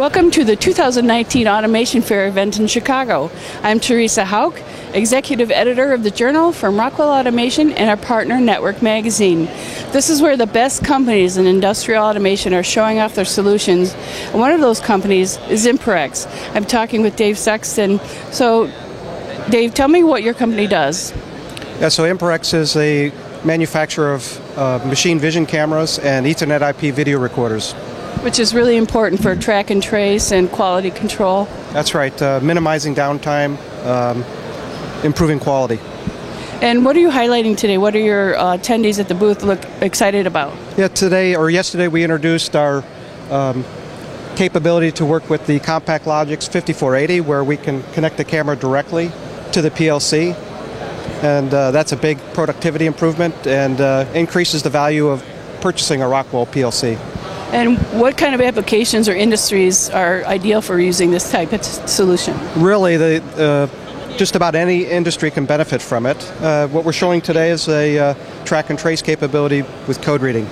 Welcome to the 2019 Automation Fair event in Chicago. I'm Teresa Hauk, Executive Editor of the Journal from Rockwell Automation and our partner Network Magazine. This is where the best companies in industrial automation are showing off their solutions. And one of those companies is Imperex. I'm talking with Dave Sexton. So, Dave, tell me what your company does. Yeah, so Imperex is a manufacturer of machine vision cameras and Ethernet IP video recorders. Which is really important for track and trace and quality control. That's right, minimizing downtime, improving quality. And what are you highlighting today? What are your attendees at the booth look excited about? Yeah, yesterday we introduced our capability to work with the CompactLogix 5480, where we can connect the camera directly to the PLC. And that's a big productivity improvement and increases the value of purchasing a Rockwell PLC. And what kind of applications or industries are ideal for using this type of solution? Really, just about any industry can benefit from it. What we're showing today is a track and trace capability with code reading.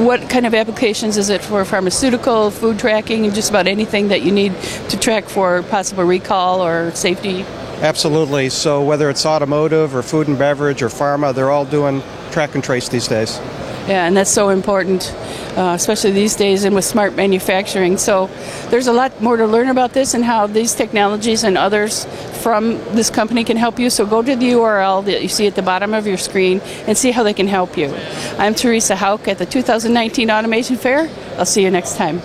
What kind of applications is it for? Pharmaceutical, food tracking, and just about anything that you need to track for possible recall or safety? Absolutely. So whether it's automotive or food and beverage or pharma, they're all doing track and trace these days. Yeah, and that's so important, especially these days and with smart manufacturing. So there's a lot more to learn about this and how these technologies and others from this company can help you. So go to the URL that you see at the bottom of your screen and see how they can help you. I'm Teresa Hauk at the 2019 Automation Fair. I'll see you next time.